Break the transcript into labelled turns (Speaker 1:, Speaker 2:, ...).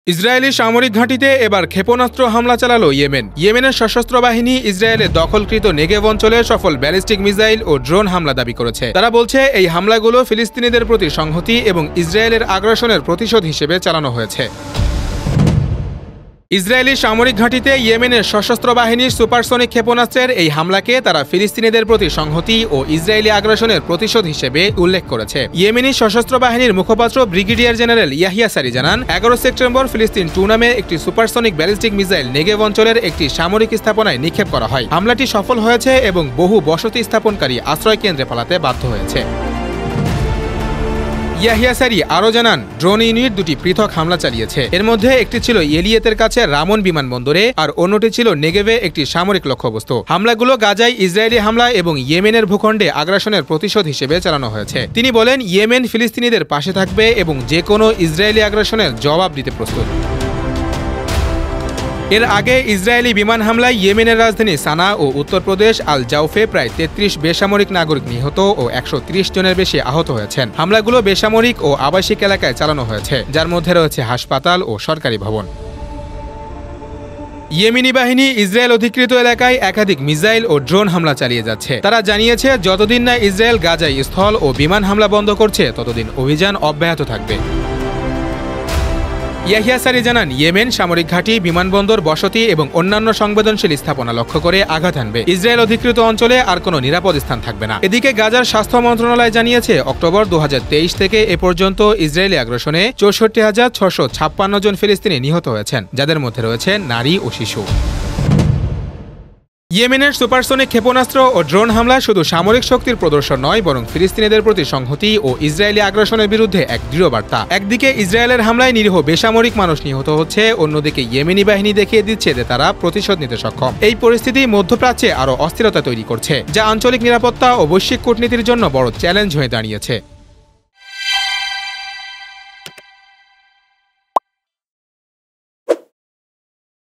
Speaker 1: Israeli সামরিক ঘাঁটিতে এবার ক্ষেপণাস্ত্র হামলা চালালো ইয়েমেন। ইয়েমেনের সশস্ত্র বাহিনী ইসরায়েলের দখলকৃত নেগেভ অঞ্চলে সফল ব্যালিস্টিক মিসাইল ও ড্রোন হামলা দাবি করেছে। তারা বলছে এই হামলাগুলো ফিলিস্তিনিদের প্রতি সংহতি এবং ইসরায়েলের আগ্রাসনের প্রতিশোধ হিসেবে চালানো হয়েছে। ইসরায়েলি সামরিক ঘাঁটিতে ইয়েমেনের সশস্ত্র বাহিনীর সুপারসনিক ক্ষেপণাস্ত্রের এই হামলাকে তারা ফিলিস্তিনিদের প্রতি সংহতি ও ইসরায়েলি আগ্রাসনের প্রতিশোধ হিসেবে উল্লেখ করেছে। ইয়েমেনি সশস্ত্র বাহিনীর মুখপাত্র ব্রিগেডিয়ার জেনারেল ইয়াহিয়া সারি জানান, 11 সেপ্টেম্বর ফিলিস্তিন 2 নামে একটি সুপারসনিক ব্যালিস্টিক মিসাইল নেগেভ অঞ্চলের একটি সামরিক স্থাপনায় নিক্ষেপ করা হয়। হামলাটি সফল হয়েছে এবং বহু বসতি স্থাপনকারী আশ্রয় কেন্দ্রে পালাতে বাধ্য হয়েছে। ইয়াহিয়া সারি আরও জানান, ড্রোন ইউনিট দুটি পৃথক হামলা চালিয়েছে। এর মধ্যে একটি ছিল এলিয়েতের কাছে রামন বিমানবন্দরে, আর অন্যটি ছিল নেগেভে একটি সামরিক লক্ষ্যবস্তু। হামলাগুলো গাজায় ইসরায়েলি হামলা এবং ইয়েমেনের ভূখণ্ডে আগ্রাসনের প্রতিশোধ হিসেবে চালানো হয়েছে। তিনি বলেন, ইয়েমেন ফিলিস্তিনিদের পাশে থাকবে এবং যে কোনো ইসরায়েলি আগ্রাসনের জবাব দিতে প্রস্তুত। এর আগে ইসরায়েলি বিমান হামলায় ইয়েমেনের রাজধানী সানা ও উত্তরপ্রদেশ আল জাউফে প্রায় 33 বেসামরিক নাগরিক নিহত ও 130 জনের বেশি আহত হয়েছেন। হামলাগুলো বেসামরিক ও আবাসিক এলাকায় চালানো হয়েছে, যার মধ্যে রয়েছে হাসপাতাল ও সরকারি ভবন। ইয়েমেনি বাহিনী ইসরায়েল অধিকৃত এলাকায় একাধিক মিসাইল ও ড্রোন হামলা চালিয়ে যাচ্ছে। তারা জানিয়েছে, যতদিন না ইসরায়েল গাজায় স্থল ও বিমান হামলা বন্ধ করছে, ততদিন অভিযান অব্যাহত থাকবে। ইয়াহিয়া সারি জানান, ইয়েমেন সামরিক ঘাঁটি, বিমানবন্দর, বসতি এবং অন্যান্য সংবেদনশীল স্থাপনা লক্ষ্য করে আঘাত হানবে। ইসরায়েল অধিকৃত অঞ্চলে আর কোনো নিরাপদ স্থান থাকবে না। এদিকে গাজার স্বাস্থ্য মন্ত্রণালয় জানিয়েছে, অক্টোবর 2023 থেকে এ পর্যন্ত ইসরায়েলি আগ্রাসনে 64,656 জন ফিলিস্তিনি নিহত হয়েছেন, যাদের মধ্যে রয়েছে নারী ও শিশু। ইয়েমেনের সুপারসনিক ক্ষেপণাস্ত্র ও ড্রোন হামলা শুধু সামরিক শক্তির প্রদর্শন নয়, বরং ফিলিস্তিনিদের প্রতি সংহতি ও ইসরায়েলি আগ্রাসনের বিরুদ্ধে এক দৃঢ় বার্তা। একদিকে ইসরায়েলের হামলায় নিরীহ বেসামরিক মানুষ নিহত হচ্ছে, অন্যদিকে ইয়েমেনি বাহিনী দেখিয়ে দিচ্ছে যে তারা প্রতিশোধ নিতে সক্ষম। এই পরিস্থিতি মধ্যপ্রাচ্যে আরও অস্থিরতা তৈরি করছে, যা আঞ্চলিক নিরাপত্তা ও বৈশ্বিক কূটনীতির জন্য বড় চ্যালেঞ্জ হয়ে দাঁড়িয়েছে।